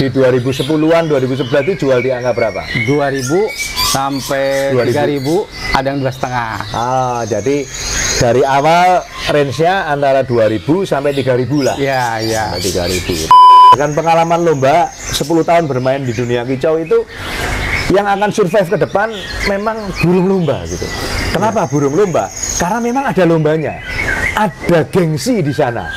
Di 2010-an, 2011 itu jual di angka berapa? 2.000 sampai 3.000, ada yang 2,5. Ah, jadi dari awal range-nya antara 2.000 sampai 3.000 lah. Iya, iya. Sampai 3.000. Dengan pengalaman lomba 10 tahun bermain di dunia kicau itu, yang akan survive ke depan memang burung lomba gitu. Kenapa burung lomba? Karena memang ada lombanya, ada gengsi di sana.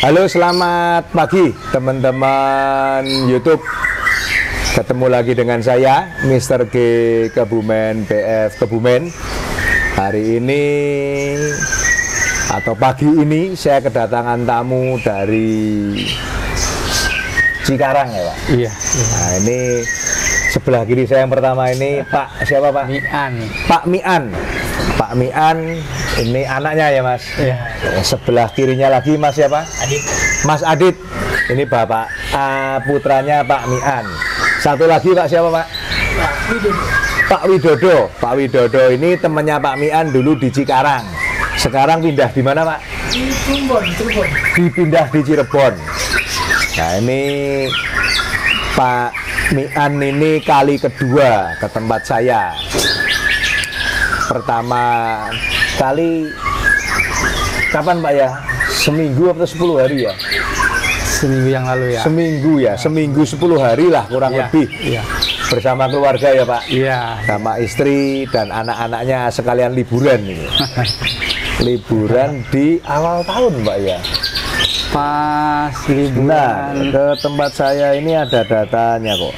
Halo, selamat pagi teman-teman YouTube. Ketemu lagi dengan saya, Mr. G Kebumen PF Kebumen. Hari ini atau pagi ini saya kedatangan tamu dari Cikarang ya Pak? Iya. Nah ini sebelah kiri saya yang pertama ini Pak siapa Pak? Mian. Pak Mian. Pak Mian ini anaknya ya Mas? Iya. Sebelah kirinya lagi Mas siapa? Adit. Mas Adit. Ini Bapak putranya Pak Mian. Satu lagi Pak siapa Pak? Pak Widodo. Pak Widodo ini temannya Pak Mian dulu di Cikarang. Sekarang pindah di mana Pak? Di Cirebon. Dipindah di Cirebon. Nah ini Pak Mian ini kali kedua ke tempat saya. Pertama kali kapan Pak ya? Seminggu atau 10 hari ya? Seminggu yang lalu ya. Seminggu ya, seminggu 10 hari lah kurang lebih. Iya. Bersama keluarga ya Pak? Iya. Sama istri dan anak-anaknya sekalian liburan ini. Liburan di awal tahun Pak ya? Pas liburan. Nah, ke tempat saya ini ada datanya kok.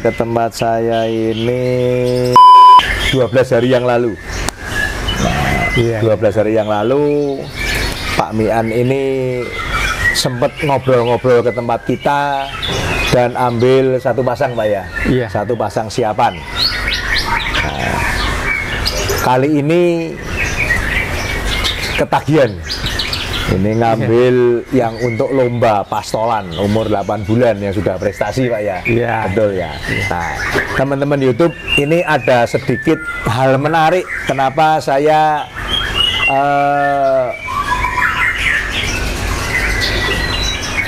Ke tempat saya ini 12 hari yang lalu. Nah, Iya. 12 hari yang lalu Pak Mian ini sempat ngobrol-ngobrol ke tempat kita dan ambil satu pasang Pak ya. Iya. Satu pasang siapan. Nah, kali ini ketagihan. Ini ngambil yang untuk lomba pastolan umur 8 bulan yang sudah prestasi Pak ya. Iya. Betul ya. Nah, teman-teman YouTube, ini ada sedikit hal menarik kenapa saya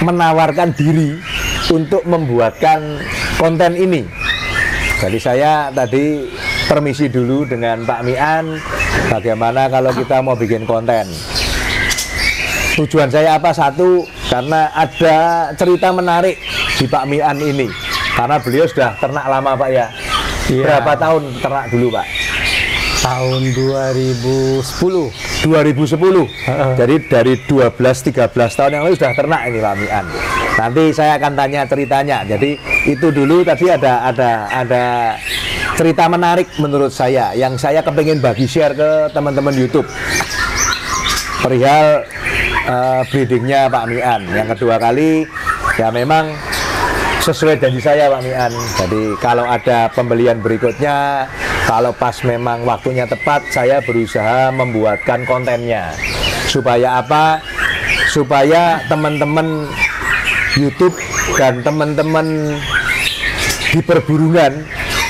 menawarkan diri untuk membuatkan konten ini. Jadi saya tadi permisi dulu dengan Pak Mian, bagaimana kalau kita mau bikin konten. Tujuan saya apa? Satu, karena ada cerita menarik di Pak Mian ini. Karena beliau sudah ternak lama Pak ya. Iya. Berapa tahun ternak dulu Pak? Tahun 2010. 2010. Jadi dari 12-13 tahun yang lalu sudah ternak ini Pak Mian. Nanti saya akan tanya ceritanya. Jadi itu dulu tadi ada cerita menarik menurut saya yang saya kepengen bagi share ke teman-teman YouTube. Perihal breedingnya Pak Mian. Yang kedua kali ya memang sesuai janji saya Pak Mian. Jadi kalau ada pembelian berikutnya, kalau pas memang waktunya tepat, saya berusaha membuatkan kontennya. Supaya apa? Supaya teman-teman YouTube dan teman-teman di perburungan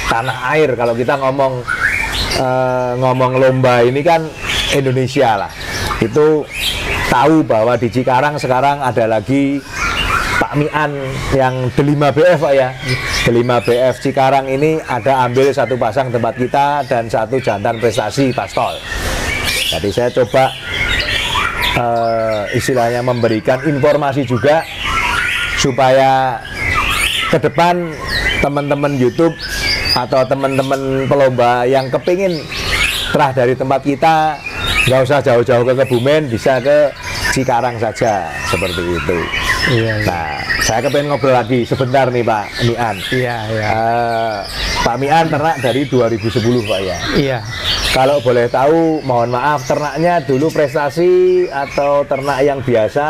tanah air, kalau kita ngomong lomba ini kan Indonesia lah, itu tahu bahwa di Cikarang sekarang ada lagi Pak Mian yang Delima BF Pak ya. Delima BF Cikarang ini ada ambil satu pasang tempat kita dan satu jantan prestasi pastol. Jadi saya coba istilahnya memberikan informasi juga supaya ke depan teman-teman YouTube atau teman-teman pelomba yang kepingin terah dari tempat kita, nggak usah jauh-jauh ke Kebumen, bisa ke Cikarang saja, seperti itu. Iya. Nah, saya kepengen ngobrol lagi sebentar nih Pak Mian. Iya, iya. Pak Mian ternak dari 2010 Pak ya. Iya. Kalau boleh tahu, mohon maaf, ternaknya dulu prestasi atau ternak yang biasa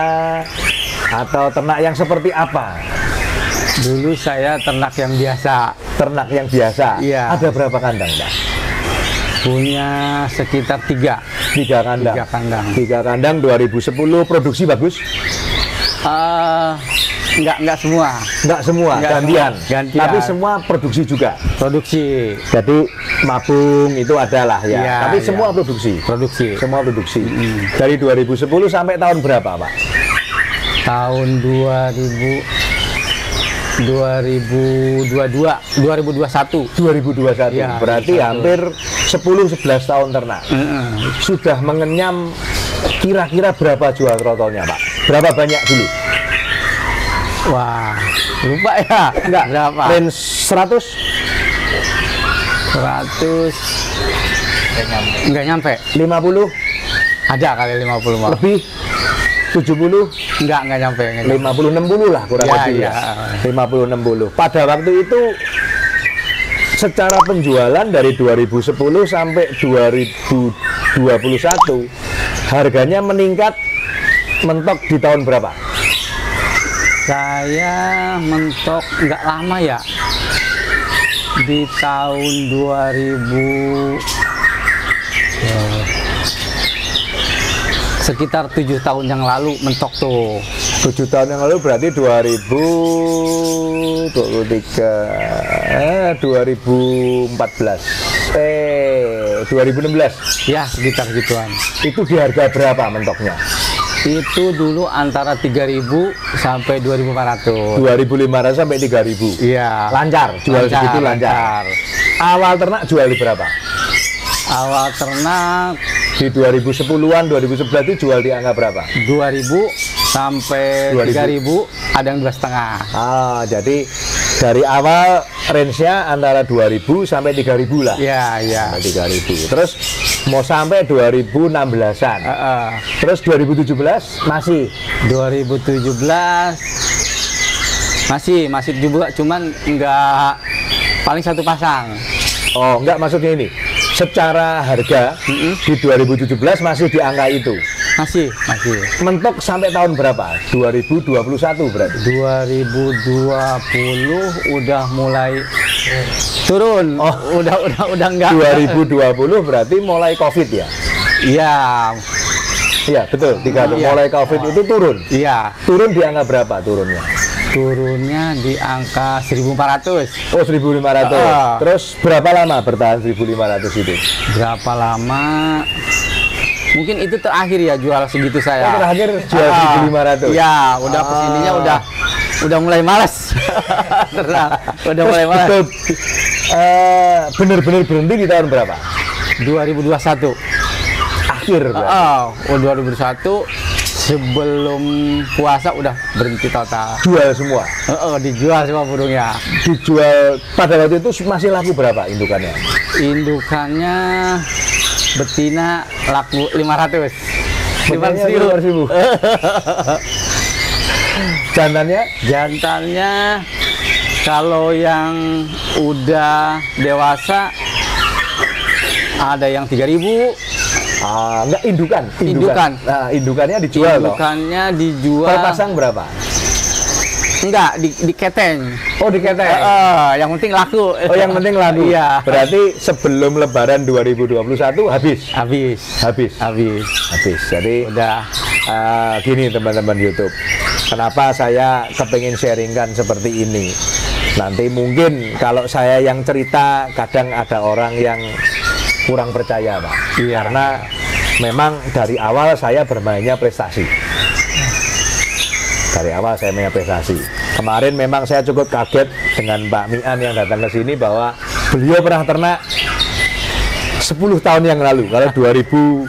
atau ternak yang seperti apa? Dulu saya ternak yang biasa. Ternak yang biasa. Iya. Ada berapa kandang, Pak? Punya sekitar 3 kandang. 3 kandang. 3 kandang 2010 produksi bagus? Enggak semua. Enggak semua, Enggak gantian. semua, gantian. Tapi semua produksi juga. Produksi. Jadi mabung itu adalah ya. Iya, Tapi iya. semua produksi. Produksi. Semua produksi. Dari 2010 sampai tahun berapa, Pak? Tahun 2021. 2021. Iya, Berarti 21. hampir 10-11 tahun ternak. Sudah mengenyam kira-kira berapa jual trotolnya, Pak? Berapa banyak dulu? Wah, lupa ya. Enggak, Berapa? range 100? 100. Enggak nyampe. 50? Ada kali 50 mah. Lebih? 70? Enggak nyampe. 50-60 lah kurang Ya, lebih ya. ya. 50-60. Pada waktu itu secara penjualan dari 2010 sampai 2021 harganya meningkat mentok di tahun berapa? Saya mentok nggak lama ya. Di tahun 2000 sekitar 7 tahun yang lalu mentok tuh. 7 tahun yang lalu berarti 2016. Ya, sekitar gituan. Itu di harga berapa mentoknya? Itu dulu antara 3.000 sampai 2.500. 2.500 sampai 3.000. Iya. Lancar, jual segitu lancar. Awal ternak jual di berapa? Awal ternak Di 2010-an, 2011 itu jual di angka berapa? 2.000 sampai 2.000. 3.000, ada yang 2,5. Jadi dari awal range-nya antara 2.000 sampai 3.000 lah. Iya, iya. Sampai 3.000. Terus mau sampai 2016-an. Terus 2017 masih 2017 masih juga, cuman enggak, paling 1 pasang. Oh, enggak, maksudnya ini. Secara harga di 2017 masih di angka itu. Masih. Mentok sampai tahun berapa? 2021 berarti. 2020 udah mulai turun. Oh, udah enggak. 2020 berarti mulai Covid ya? Iya. Iya, betul. Iya. Mulai Covid itu turun. Iya. Turun di angka berapa turunnya? Turunnya di angka 1.400. Oh, 1.500. Terus berapa lama bertahan 1.500 itu? Berapa lama? Mungkin itu terakhir ya jual segitu saya. Oh, terakhir jual 1.500. Iya, udah kesininya udah mulai malas. Udah mulai malas. Bener-bener berhenti di tahun berapa? 2021. Akhir berarti. 2021 sebelum puasa udah berhenti total. Jual semua. Dijual semua burungnya. Dijual pada waktu itu masih laku berapa indukannya? Indukannya betina laku 500. 500.000. Jantannya kalau yang udah dewasa ada yang 3.000. Enggak, indukan. Nah, indukannya dijual loh. Indukannya dijual. Per pasang berapa? Enggak, di keteng. Oh, di keteng. Yang penting laku. Oh, yang penting laku. Iya. Berarti sebelum Lebaran 2021 habis. Jadi udah. Gini teman-teman YouTube. Kenapa saya kepengen sharingkan seperti ini? Nanti mungkin kalau saya yang cerita kadang ada orang yang kurang percaya, Pak. Iya. Karena memang dari awal saya bermainnya prestasi. Kemarin memang saya cukup kaget dengan Pak Mian yang datang ke sini bahwa beliau pernah ternak 10 tahun yang lalu. Kalau 2010,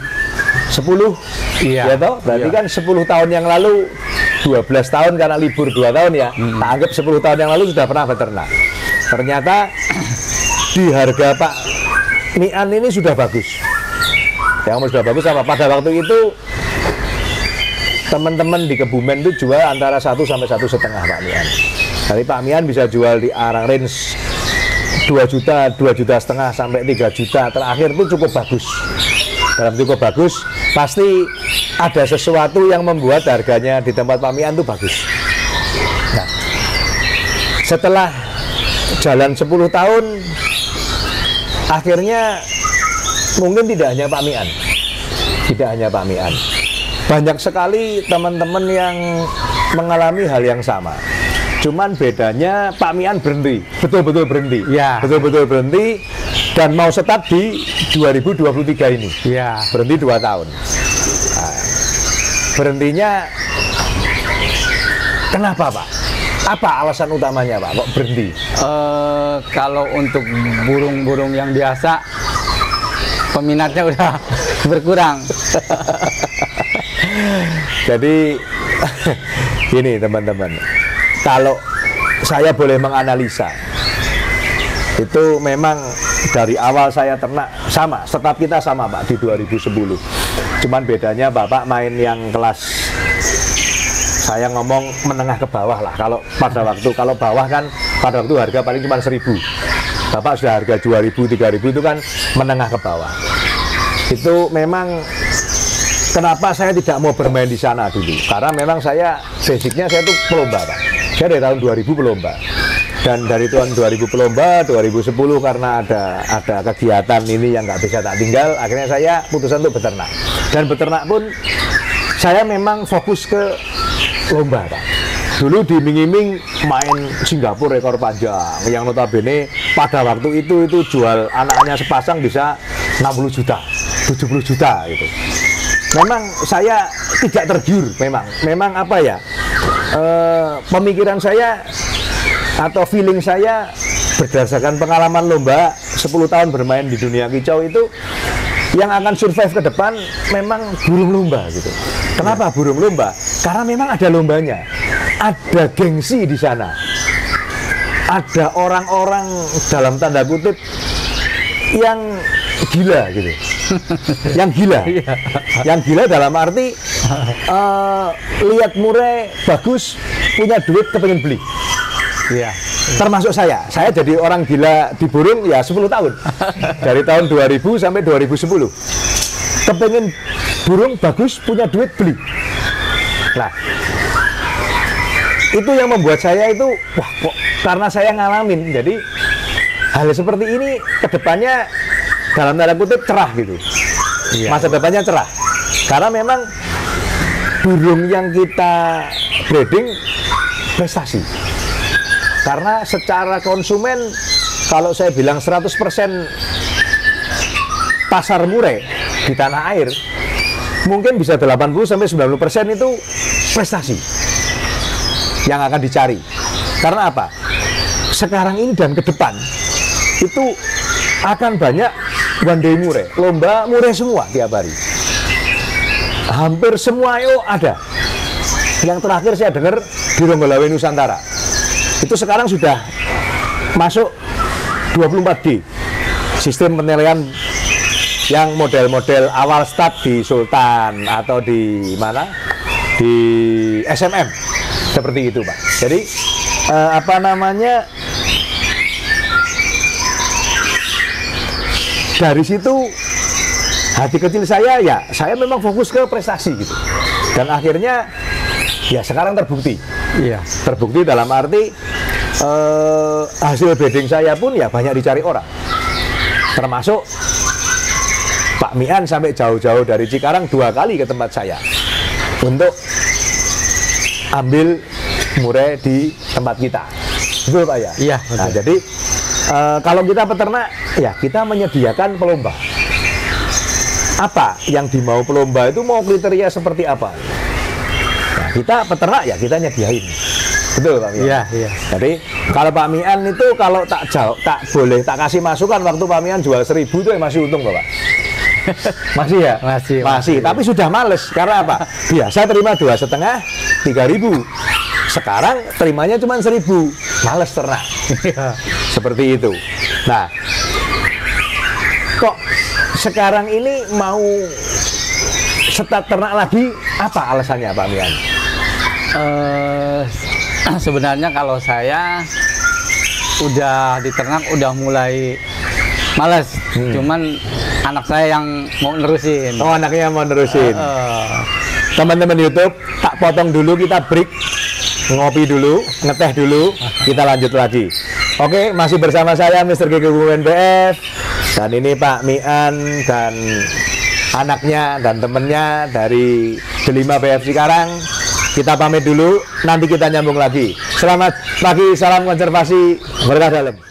iya. Ya toh? Berarti kan 10 tahun yang lalu, 12 tahun karena libur 2 tahun ya. Tak anggap 10 tahun yang lalu sudah pernah beternak. Ternyata di harga Pak Mian ini sudah bagus. Yang sudah bagus apa? Pada waktu itu teman-teman di Kebumen itu jual antara 1 sampai 1,5 Pak Mian. Jadi Pak Mian bisa jual di arang range 2 juta, 2,5 juta sampai 3 juta. Terakhir itu cukup bagus. Dalam cukup bagus, pasti ada sesuatu yang membuat harganya di tempat Pak Mian itu bagus. Nah, setelah jalan 10 tahun, akhirnya mungkin tidak hanya Pak Mian, banyak sekali teman-teman yang mengalami hal yang sama. Cuman bedanya Pak Mian berhenti, betul-betul berhenti, Ya. betul-betul berhenti, dan mau start di 2023 ini, Ya. berhenti 2 tahun. Nah, berhentinya kenapa Pak? Apa alasan utamanya Pak kok berhenti? Kalau untuk burung-burung yang biasa, peminatnya udah berkurang. Jadi gini teman-teman, kalau saya boleh menganalisa, itu memang dari awal saya ternak sama, setap kita sama Pak di 2010. Cuman bedanya Bapak main yang kelas, saya ngomong menengah ke bawah lah. Kalau pada waktu, kalau bawah kan pada waktu harga paling cuma 1.000. Bapak sudah harga 2.000, 3.000 itu kan menengah ke bawah. Itu memang kenapa saya tidak mau bermain di sana dulu. Karena memang saya basicnya saya itu pelomba Pak. Saya dari tahun 2000 pelomba. Dan dari tahun 2000 pelomba, 2010 karena ada kegiatan ini yang nggak bisa tak tinggal, akhirnya saya putusan untuk beternak. Dan beternak pun saya memang fokus ke lomba Pak. Dulu diiming-iming main Singapura rekor panjang, yang notabene pada waktu itu jual anaknya sepasang bisa 60 juta, 70 juta gitu. Memang saya tidak tergiur, memang apa ya, pemikiran saya atau feeling saya berdasarkan pengalaman lomba 10 tahun bermain di dunia kicau itu, yang akan survive ke depan memang burung lomba gitu. Kenapa burung lomba? Karena memang ada lombanya, ada gengsi di sana, ada orang-orang dalam tanda kutip yang gila gitu, yang gila dalam arti lihat murai bagus, punya duit kepengen beli. Iya. Termasuk saya jadi orang gila di burung ya 10 tahun. Dari tahun 2000 sampai 2010. Kepengen burung bagus, punya duit, beli. Nah, itu yang membuat saya itu, wah kok, karena saya ngalamin, jadi hal seperti ini kedepannya dalam tanda kutip cerah gitu. Iya. Masa depannya cerah. Karena memang burung yang kita breeding prestasi. Karena secara konsumen, kalau saya bilang 100% pasar murai di tanah air, mungkin bisa 80-90% itu prestasi yang akan dicari. Karena apa? Sekarang ini dan ke depan itu akan banyak one day murai, lomba murai semua tiap hari. Hampir semua itu ada. Yang terakhir saya dengar di Ronggolawe Nusantara, itu sekarang sudah masuk 24D, sistem penilaian yang model-model awal start di Sultan atau di mana, di SMM, seperti itu Pak. Jadi apa namanya, dari situ hati kecil saya, ya saya memang fokus ke prestasi gitu, dan akhirnya ya sekarang terbukti. Iya. Terbukti dalam arti hasil breeding saya pun ya banyak dicari orang. Termasuk Pak Mian sampai jauh-jauh dari Cikarang 2 kali ke tempat saya untuk ambil murai di tempat kita. Betul Pak ya? Iya, Nah, betul. jadi kalau kita peternak, ya kita menyediakan pelomba. Apa yang dimau pelomba itu, mau kriteria seperti apa? Nah, kita peternak ya kita nyediain. Betul Pak Mian? Iya, iya. Jadi kalau Pak Mian itu kalau tak boleh tak kasih masukan, waktu Pak Mian jual 1.000 itu ya masih untung Bapak. Masih ya? Masih. Tapi sudah males. Karena apa? Biasa terima 2,5, 3.000. Sekarang terimanya cuma 1.000. Males ternak. Iya. Seperti itu. Nah, kok sekarang ini mau start ternak lagi, apa alasannya Pak Mian? Sebenarnya kalau saya udah di ternak udah mulai males, cuman anak saya yang mau nerusin. Oh, anaknya mau nerusin. Teman-teman YouTube, tak potong dulu, kita break. ngopi dulu, ngeteh dulu, kita lanjut lagi. Oke, masih bersama saya Mr. Gege UNBF, dan ini Pak Mian dan anaknya dan temennya dari Delima BF Cikarang. Kita pamit dulu, nanti kita nyambung lagi. Selamat pagi, salam konservasi, berkah dalam.